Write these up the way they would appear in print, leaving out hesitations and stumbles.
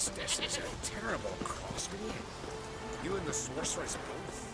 This is a terrible cross with you. You and the sorceress both.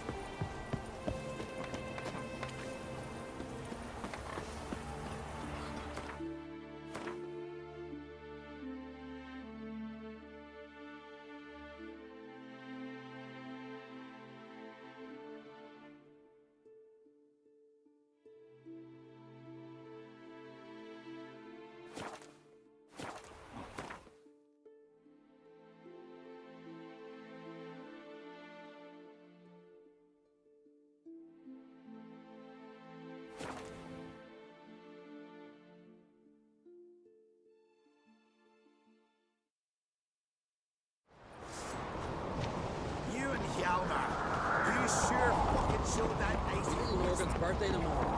Morgan's birthday tomorrow.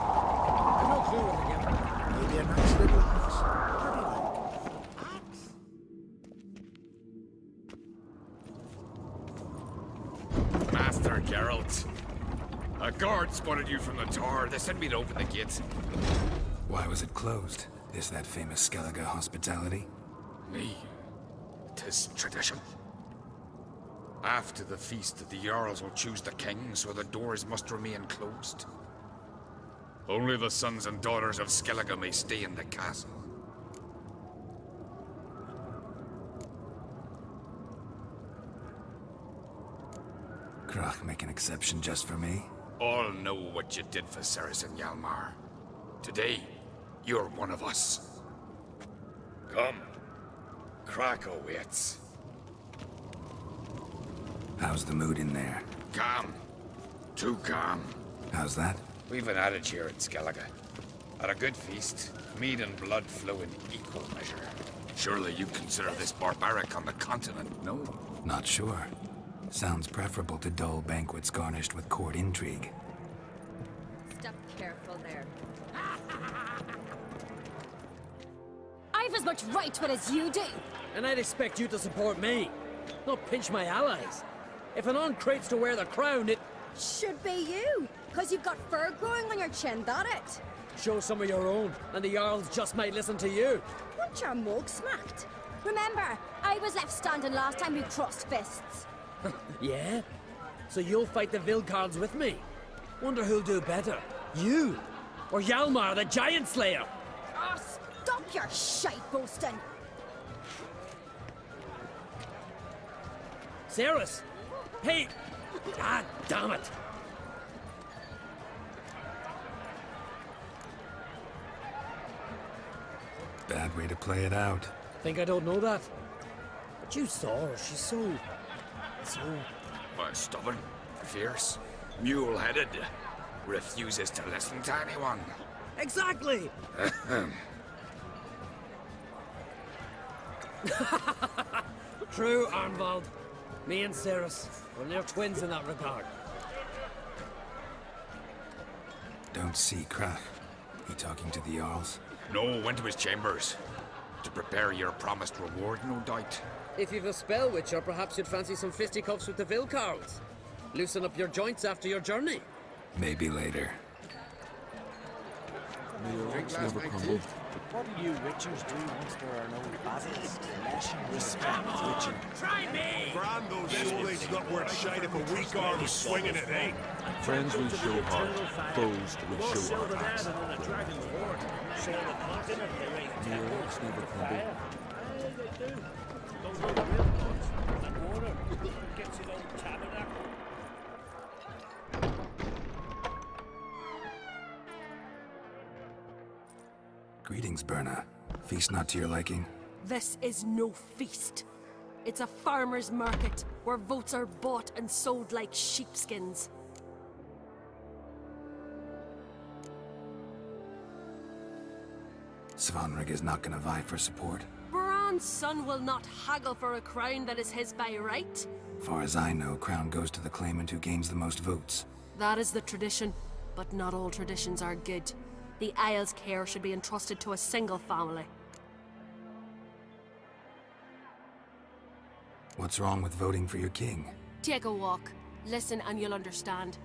I've no clue what to give him. Maybe a nice little axe. Pretty like. Master Geralt. A guard spotted you from the tower. They sent me to open the gates. Why was it closed? Is that famous Skellige hospitality? Me. 'Tis tradition. After the feast, the Jarls will choose the king, so the doors must remain closed. Only the sons and daughters of Skellige may stay in the castle. Krach make an exception just for me? All know what you did for Cerys and Hjalmar. Today, you're one of us. Come. Krach awaits. How's the mood in there? Calm. Too calm. How's that? We've an adage here at Skellige. At a good feast, mead and blood flow in equal measure. Surely you consider this barbaric on the continent, no? Not sure. Sounds preferable to dull banquets garnished with court intrigue. Step careful there. I've as much right to it as you do. And I'd expect you to support me, not pinch my allies. If an on-crate's to wear the crown, it... Should be you, because you've got fur growing on your chin, that it? Show some of your own, and the Jarls just might listen to you. Want your mug smacked? Remember, I was left standing last time we crossed fists. Yeah? So you'll fight the Vilcards with me? Wonder who'll do better, you or Hjalmar the Giant Slayer? Oh, stop your shite boasting! Cerys! Hey! God damn it! Bad way to play it out. Think I don't know that? But you saw her, she's so... Well, stubborn, fierce, mule-headed. Refuses to listen to anyone. Exactly! True, Arnvald. Me and Cerys, we're near twins in that regard. Don't see Krach. He talking to the Jarls? No, went to his chambers. To prepare your promised reward, no doubt. If you've a spell witch, or perhaps you'd fancy some fisticuffs with the Vilcards. Loosen up your joints after your journey. Maybe later. What do you witchers do once there are no basils? Respect witching. Try me! Brando's always not worth shite if a weak arm is swinging it, eh? Friends we show heart, foes we show our backs. The orcs never crumble. Greetings, Berna. Feast not to your liking? This is no feast. It's a farmer's market where votes are bought and sold like sheepskins. Svanrig is not gonna vie for support. Bran's son will not haggle for a crown that is his by right. Far as I know, crown goes to the claimant who gains the most votes. That is the tradition, but not all traditions are good. The Isle's care should be entrusted to a single family. What's wrong with voting for your king? Take a walk, listen and you'll understand.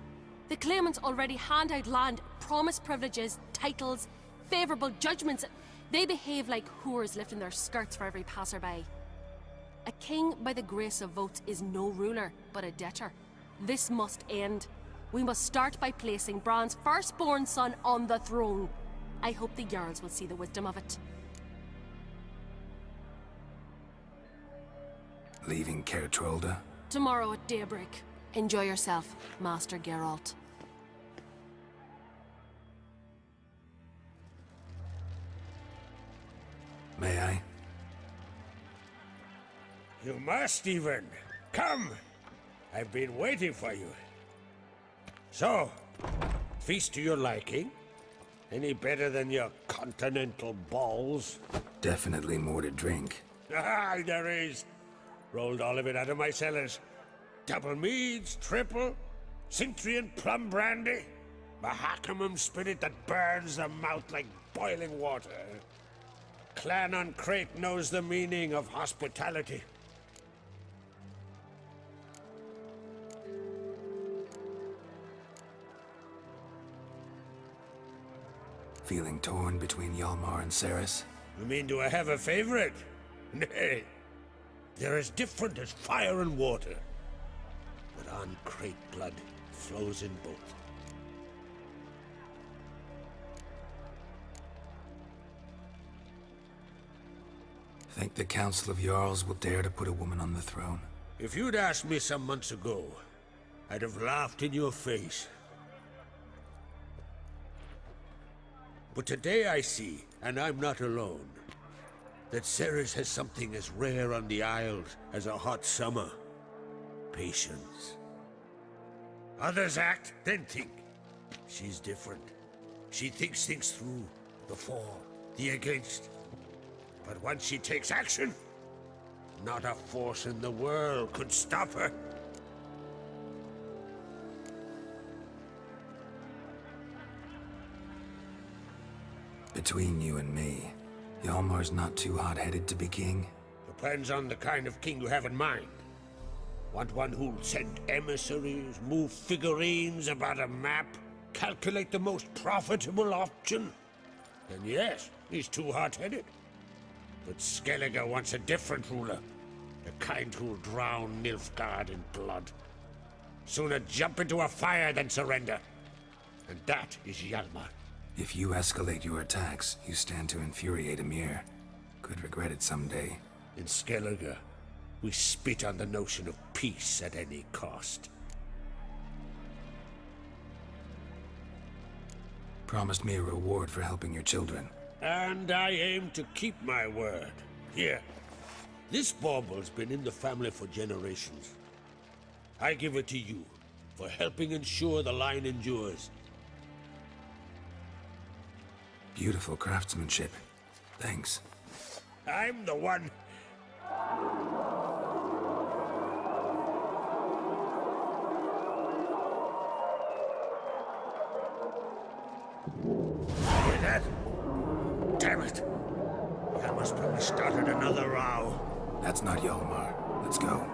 The claimants already hand out land, promise privileges, titles, favourable judgments. They behave like whores lifting their skirts for every passerby. A king by the grace of votes is no ruler, but a debtor. This must end. We must start by placing Bran's firstborn son on the throne. I hope the Jarls will see the wisdom of it. Leaving Caer Trolda? Tomorrow at daybreak. Enjoy yourself, Master Geralt. May I? You must even. Come! I've been waiting for you. So, feast to your liking? Any better than your continental balls? Definitely more to drink. Ah, there is. Rolled all of it out of my cellars. Double meads, triple, Cintrian plum brandy, Mahakimum spirit that burns the mouth like boiling water. Clan on Crate knows the meaning of hospitality. Feeling torn between Hjalmar and Cerys? You mean, do I have a favorite? Nay. They're as different as fire and water. But on Crate blood flows in both. Think the Council of Jarls will dare to put a woman on the throne? If you'd asked me some months ago, I'd have laughed in your face. But today I see, and I'm not alone, that Cerys has something as rare on the Isles as a hot summer. Patience. Others act, then think. She's different. She thinks things through, the for, the against. But once she takes action, not a force in the world could stop her. Between you and me, Hjalmar's not too hot-headed to be king? Depends on the kind of king you have in mind. Want one who'll send emissaries, move figurines about a map, calculate the most profitable option? Then yes, he's too hot-headed. But Skellige wants a different ruler. The kind who'll drown Nilfgaard in blood. Sooner jump into a fire than surrender. And that is Hjalmar. If you escalate your attacks, you stand to infuriate Emir. Could regret it someday. In Skellige, we spit on the notion of peace at any cost. Promised me a reward for helping your children. And I aim to keep my word. Here. This bauble's been in the family for generations. I give it to you for helping ensure the line endures. Beautiful craftsmanship. Thanks. I'm the one. Hear that? Damn it! Hjalmar's probably started another row. That's not Hjalmar. Let's go.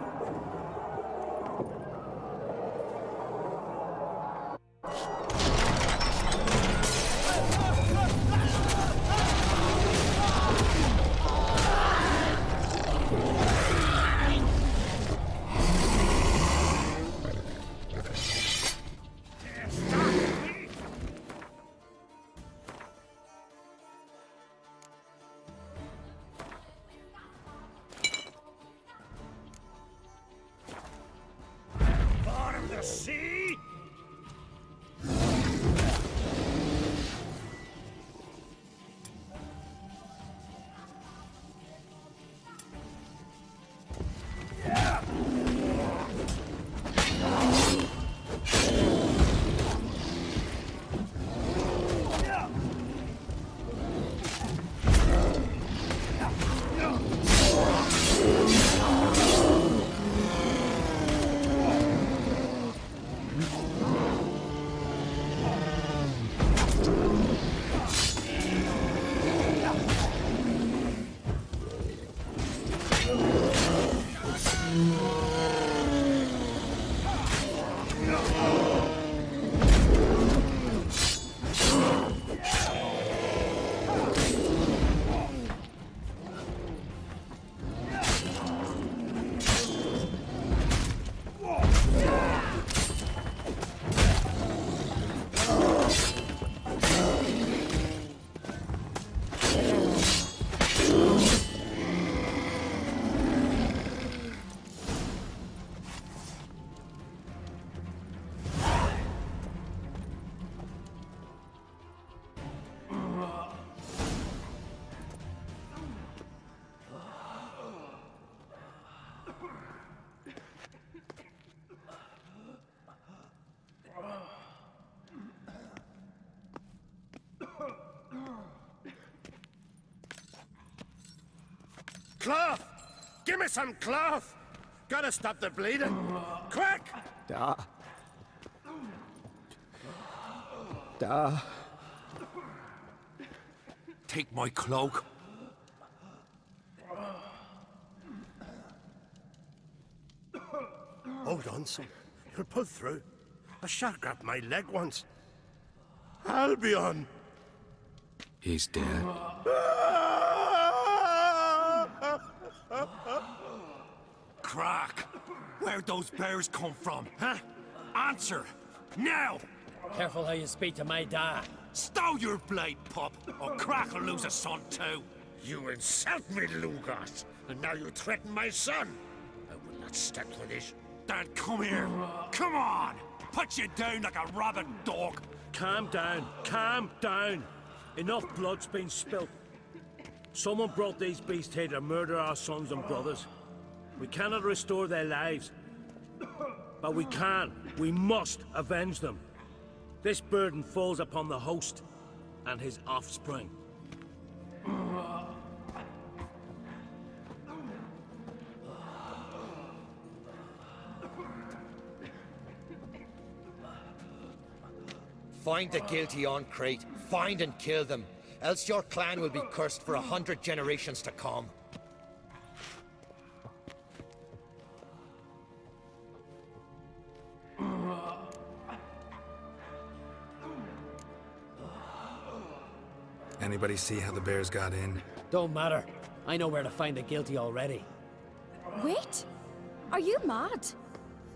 Cloth! Give me some cloth! Gotta stop the bleeding! Quick! Take my cloak. Hold on, son. You'll pull through. A shark grabbed my leg once. Albion! He's dead. Crack! Where'd those bears come from, huh? Answer! Now! Careful how you speak to my dad. Stow your blade, pup, or Crack will lose a son too. You insult me, Lugos, and now you threaten my son. I will not stand for this. Dad, come here. Come on! Put you down like a rabid dog. Calm down. Calm down. Enough blood's been spilt. Someone brought these beasts here to murder our sons and brothers. We cannot restore their lives. But we can. We must avenge them. This burden falls upon the host and his offspring. Find the guilty on Crete. Find and kill them. Else your clan will be cursed for 100 generations to come. Anybody see how the bears got in? Don't matter. I know where to find the guilty already. Wait! Are you mad?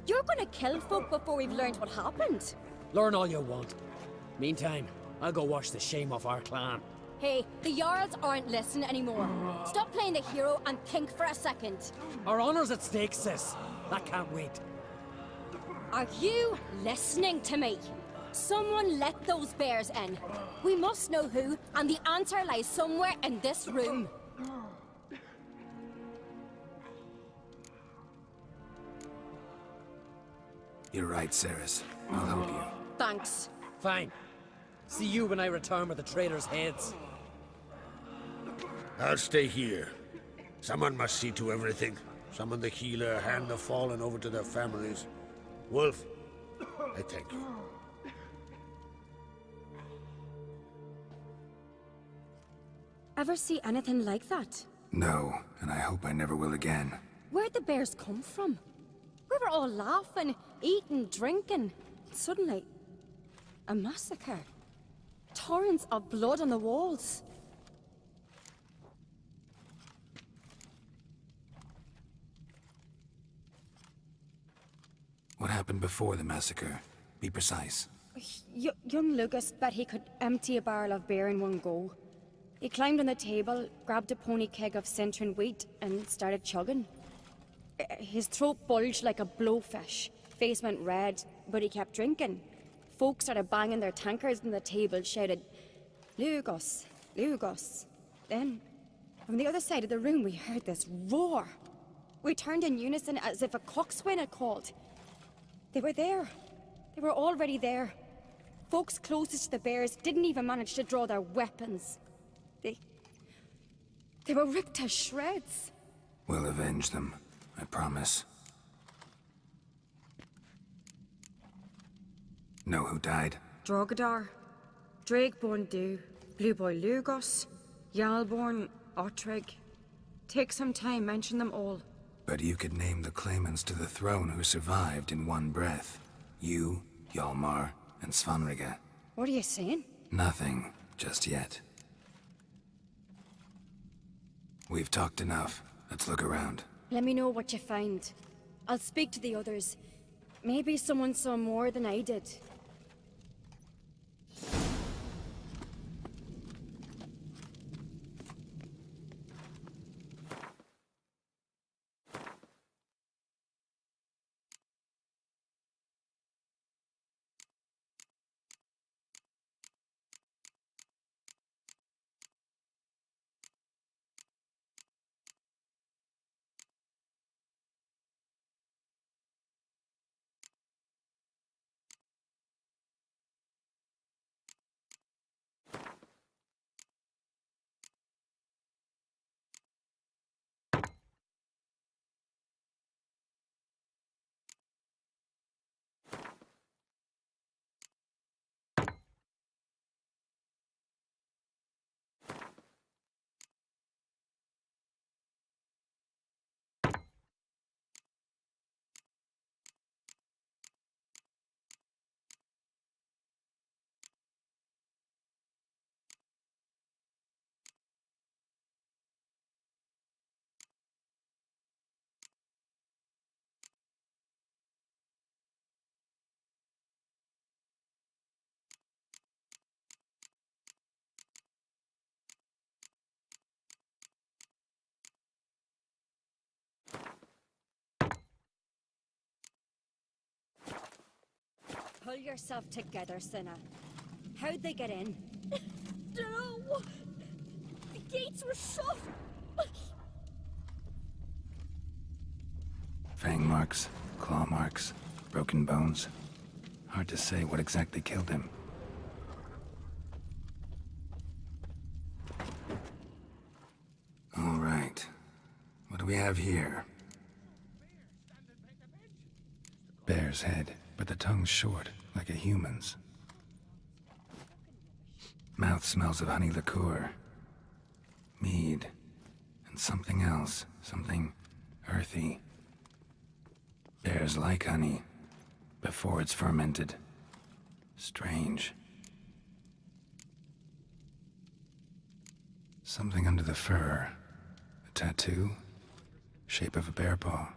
You're gonna kill folk before we've learned what happened. Learn all you want. Meantime, I'll go wash the shame off our clan. Hey, the Jarls aren't listening anymore. Stop playing the hero and think for a second. Our honor's at stake, sis. That can't wait. Are you listening to me? Someone let those bears in. We must know who, and the answer lies somewhere in this room. You're right, Cerys. I'll help you. Thanks. Fine. See you when I return with the traitors' heads. I'll stay here. Someone must see to everything. Summon the healer, hand the fallen over to their families. Wolf, I thank you. Ever see anything like that? No, and I hope I never will again. Where'd the bears come from? We were all laughing, eating, drinking. Suddenly, a massacre. Torrents of blood on the walls. What happened before the massacre? Be precise. Young Lucas bet he could empty a barrel of beer in one go. He climbed on the table, grabbed a pony keg of Centron wheat, and started chugging. His throat bulged like a blowfish. Face went red, but he kept drinking. Folks started banging their tankards on the table, shouted, "Lugos, Lugos." Then, from the other side of the room, we heard this roar. We turned in unison as if a coxswain had called. They were there. They were already there. Folks closest to the bears didn't even manage to draw their weapons. They were ripped to shreds. We'll avenge them, I promise. Know who died? Drogadar, Drakeborn Du, Blue Boy Lugos, Yalborn, Ottrig. Take some time, mention them all. But you could name the claimants to the throne who survived in one breath. You, Hjalmar, and Svanrige. What are you saying? Nothing, just yet. We've talked enough. Let's look around. Let me know what you find. I'll speak to the others. Maybe someone saw more than I did. Pull yourself together, Cinna. How'd they get in? No! The gates were shut! Fang marks, claw marks, broken bones. Hard to say what exactly killed him. All right. What do we have here? Bear's head, but the tongue's short, like a human's. Mouth smells of honey liqueur. Mead. And something else. Something earthy. Bears like honey, before it's fermented. Strange. Something under the fur. A tattoo? Shape of a bear paw.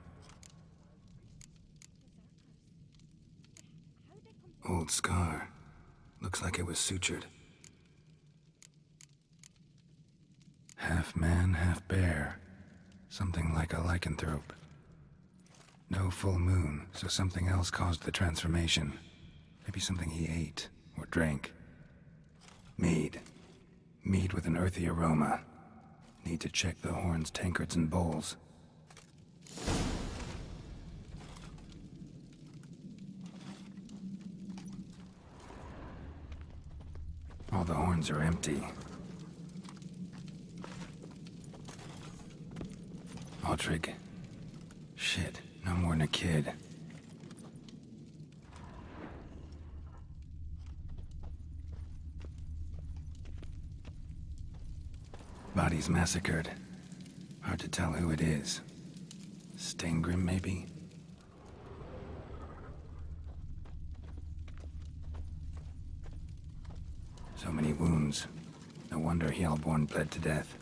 Old scar. Looks like it was sutured. Half man, half bear. Something like a lycanthrope. No full moon, so something else caused the transformation. Maybe something he ate or drank. Mead. Mead with an earthy aroma. Need to check the horns, tankards, and bowls. All the horns are empty. Altrig. Shit, no more than a kid. Bodies massacred. Hard to tell who it is. Stangrim, maybe? So many wounds. No wonder Hjalborn bled to death.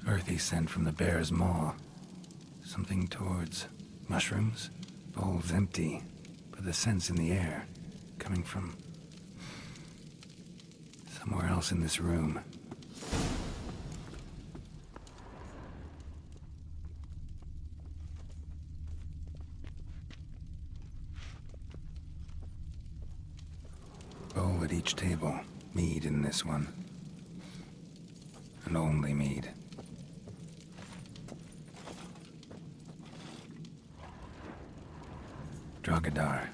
Earthy scent from the bear's maw. Something towards mushrooms? Bowls empty, but the scent's in the air. Coming from somewhere else in this room. Bowl at each table. Mead in this one. And only mead. Drogadar.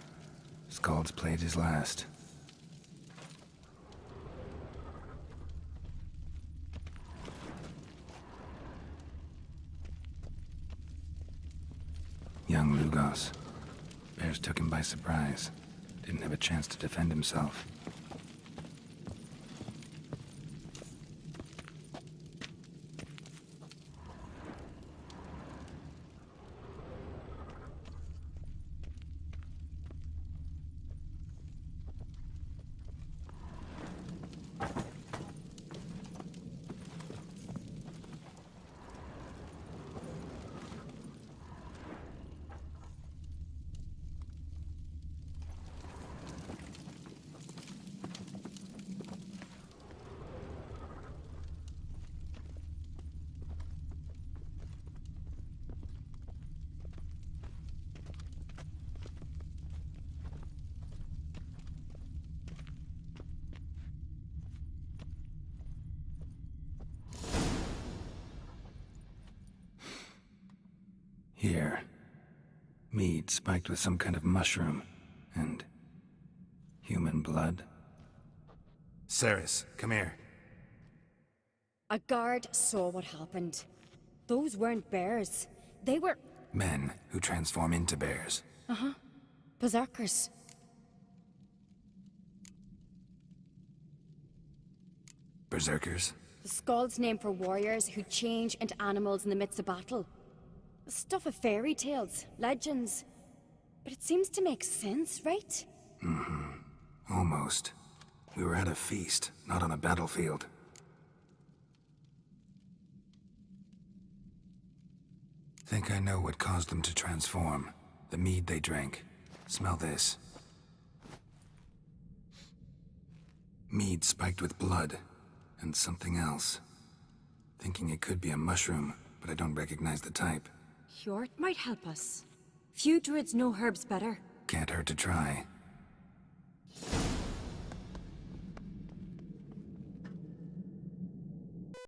Skald's played his last. Young Lugos. Bears took him by surprise. Didn't have a chance to defend himself. Here. Mead spiked with some kind of mushroom. And human blood. Cerys, come here. A guard saw what happened. Those weren't bears. They were... Men who transform into bears. Uh-huh. Berserkers. Berserkers? The Skald's name for warriors who change into animals in the midst of battle. Stuff of fairy tales, legends. But it seems to make sense, right? Mm-hmm. Almost. We were at a feast, not on a battlefield. Think I know what caused them to transform. The mead they drank. Smell this. Mead spiked with blood. And something else. Thinking it could be a mushroom, but I don't recognize the type. Hjort might help us. Few druids know herbs better. Can't hurt to try.